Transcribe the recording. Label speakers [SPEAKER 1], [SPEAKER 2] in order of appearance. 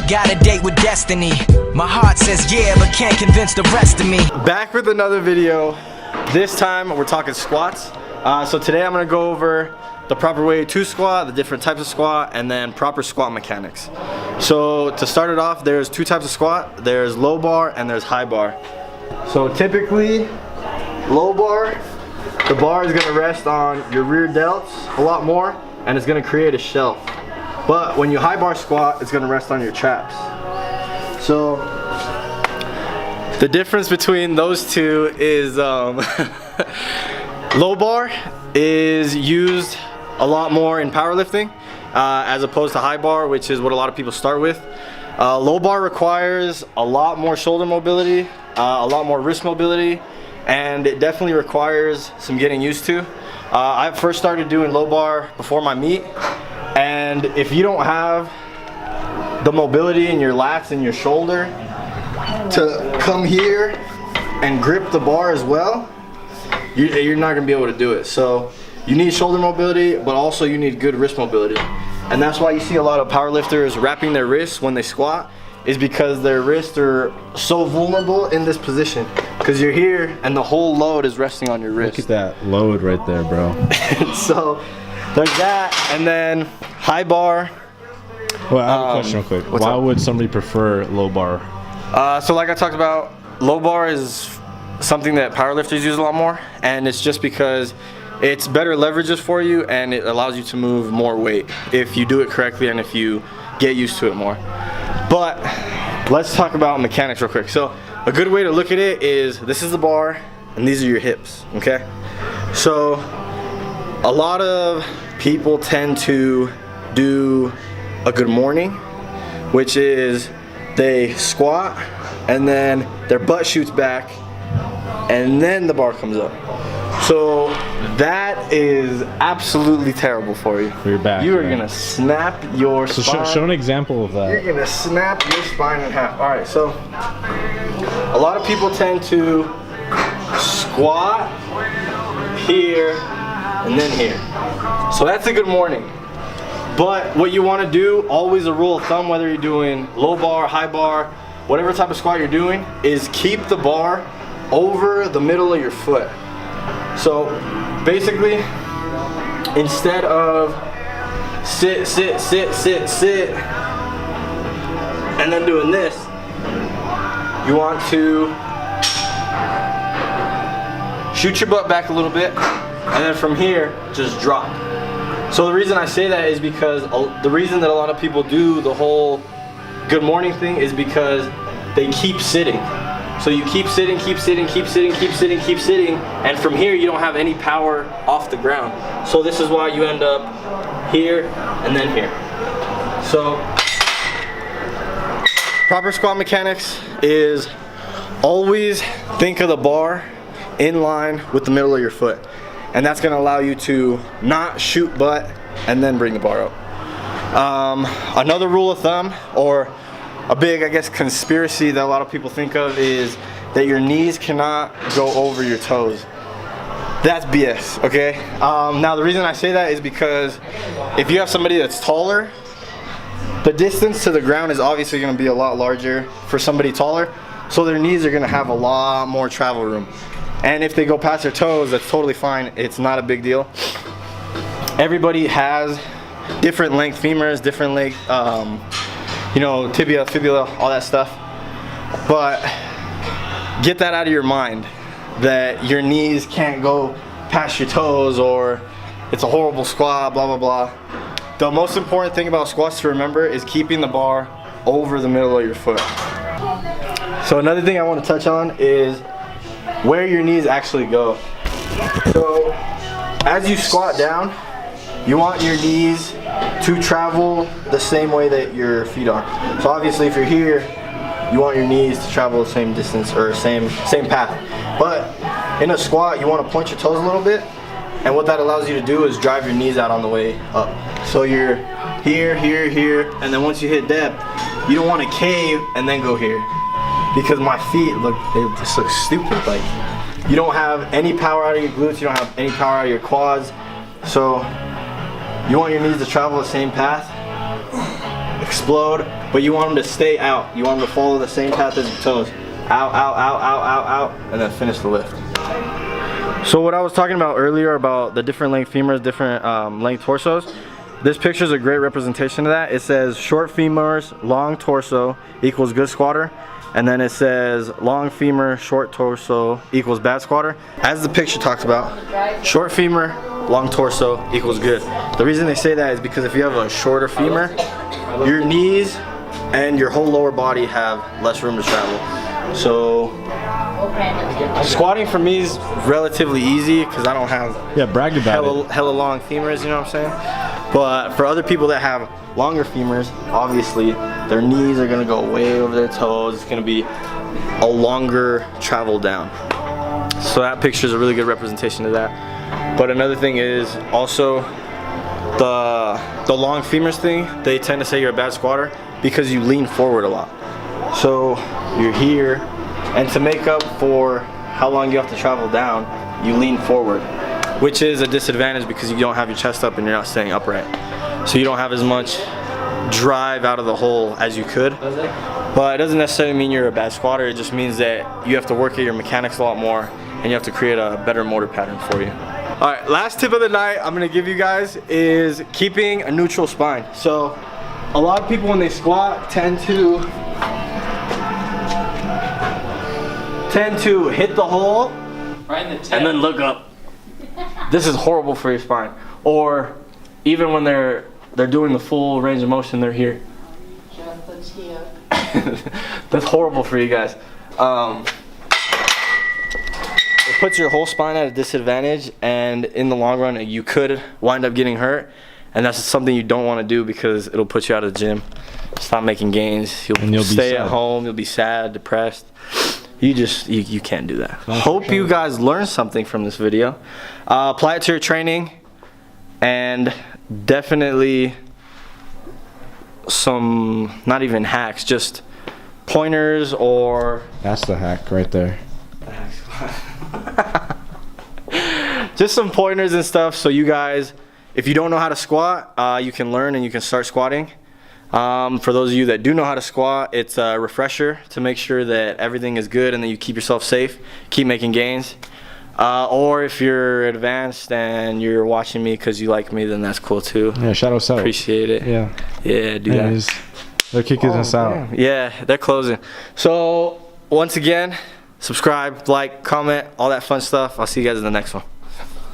[SPEAKER 1] got a date with destiny. My heart says yeah, but can't convince the rest of me.
[SPEAKER 2] Back with another video. This time we're talking squats. So today I'm gonna go over the proper way to squat, the different types of squat, and then proper squat mechanics. So to start it off, there's two types of squat. There's low bar and there's high bar. So typically, low bar, the bar is gonna rest on your rear delts a lot more, and it's gonna create a shelf. But when you high bar squat, it's gonna rest on your traps. So the difference between those two is low bar is used a lot more in powerlifting as opposed to high bar, which is what a lot of people start with. Low bar requires a lot more shoulder mobility, a lot more wrist mobility, and it definitely requires some getting used to. I first started doing low bar before my meet, and if you don't have the mobility in your lats and your shoulder to come here and grip the bar as well, you're not gonna be able to do it. So you need shoulder mobility, but also you need good wrist mobility. And that's why you see a lot of powerlifters wrapping their wrists when they squat, is because their wrists are so vulnerable in this position. Because you're here and the whole load is resting on your wrist.
[SPEAKER 3] Look at that load right there, bro.
[SPEAKER 2] So there's that, and then high bar.
[SPEAKER 3] Well, I have a question real quick. Why would somebody prefer low bar?
[SPEAKER 2] So like I talked about, low bar is something that powerlifters use a lot more, and it's just because it's better leverages for you and it allows you to move more weight if you do it correctly and if you get used to it more. But let's talk about mechanics real quick. So a good way to look at it is, this is the bar and these are your hips, okay? So a lot of people tend to do a good morning, which is they squat and then their butt shoots back and then the bar comes up. So that is absolutely terrible for you.
[SPEAKER 3] For your back.
[SPEAKER 2] You are gonna snap your spine.
[SPEAKER 3] So show an example of that.
[SPEAKER 2] You're gonna snap your spine in half. All right, so a lot of people tend to squat here and then here. So that's a good morning. But what you wanna do, always a rule of thumb, whether you're doing low bar, high bar, whatever type of squat you're doing, is keep the bar over the middle of your foot. So basically, instead of sit, and then doing this, you want to shoot your butt back a little bit, and then from here, just drop. So the reason I say that is because the reason that a lot of people do the whole good morning thing is because they keep sitting. So you keep sitting, and from here you don't have any power off the ground. So this is why you end up here and then here. So proper squat mechanics is always think of the bar in line with the middle of your foot. And that's gonna allow you to not shoot butt and then bring the bar up. Another rule of thumb, or a big, I guess, conspiracy that a lot of people think of, is that your knees cannot go over your toes. That's BS, okay? Now the reason I say that is because if you have somebody that's taller, the distance to the ground is obviously gonna be a lot larger for somebody taller, so their knees are gonna have a lot more travel room. And if they go past their toes, that's totally fine. It's not a big deal. Everybody has different length femurs, different length, you know, tibia, fibula, all that stuff. But get that out of your mind, that your knees can't go past your toes, or it's a horrible squat, blah, blah, blah. The most important thing about squats to remember is keeping the bar over the middle of your foot. So another thing I want to touch on is where your knees actually go. So as you squat down, you want your knees to travel the same way that your feet are. So obviously if you're here, you want your knees to travel the same distance or same path. But in a squat, you want to point your toes a little bit, and what that allows you to do is drive your knees out on the way up. So you're here, here, here, and then once you hit depth, you don't want to cave and then go here. Because my feet they just look stupid. Like, you don't have any power out of your glutes, you don't have any power out of your quads. So you want your knees to travel the same path. explode, but you want them to stay out. You want them to follow the same path as your toes. Out, out, out, out, out, out, and then finish the lift. So what I was talking about earlier about the different length femurs, different length torsos, this picture is a great representation of that. It says short femurs, long torso equals good squatter. And then it says long femur, short torso equals bad squatter. As the picture talks about, short femur, long torso equals good. The reason they say that is because if you have a shorter femur, your knees and your whole lower body have less room to travel. So squatting for me is relatively easy because I don't have
[SPEAKER 3] bragged about
[SPEAKER 2] hella long femurs, you know what I'm saying? But for other people that have longer femurs, obviously their knees are gonna go way over their toes. It's gonna be a longer travel down. So that picture is a really good representation of that. But another thing is also the long femurs thing, they tend to say you're a bad squatter because you lean forward a lot. So you're here, and to make up for how long you have to travel down, you lean forward, which is a disadvantage because you don't have your chest up and you're not staying upright. So you don't have as much drive out of the hole as you could. But it doesn't necessarily mean you're a bad squatter. It just means that you have to work at your mechanics a lot more and you have to create a better motor pattern for you. All right, last tip of the night I'm gonna give you guys is keeping a neutral spine. So a lot of people when they squat tend to hit the hole and then look up. This is horrible for your spine. Or even when they're doing the full range of motion, they're here. That's horrible for you guys. It puts your whole spine at a disadvantage, and in the long run you could wind up getting hurt, and that's something you don't want to do because it'll put you out of the gym, stop making gains, you'll stay at home, you'll be sad, depressed. You can't do that. Hope you guys learned something from this video. Apply it to your training, and definitely some, not even hacks, just pointers or...
[SPEAKER 3] That's the hack right there.
[SPEAKER 2] Just some pointers and stuff so you guys, if you don't know how to squat, you can learn and you can start squatting. For those of you that do know how to squat, it's a refresher to make sure that everything is good and that you keep yourself safe, keep making gains. Or if you're advanced and you're watching me because you like me, then that's cool too.
[SPEAKER 3] Yeah, shout us out.
[SPEAKER 2] Appreciate it.
[SPEAKER 3] Yeah.
[SPEAKER 2] Yeah, do that.
[SPEAKER 3] They're kicking us out.
[SPEAKER 2] Yeah, they're closing. So once again, subscribe, like, comment, all that fun stuff. I'll see you guys in the next one.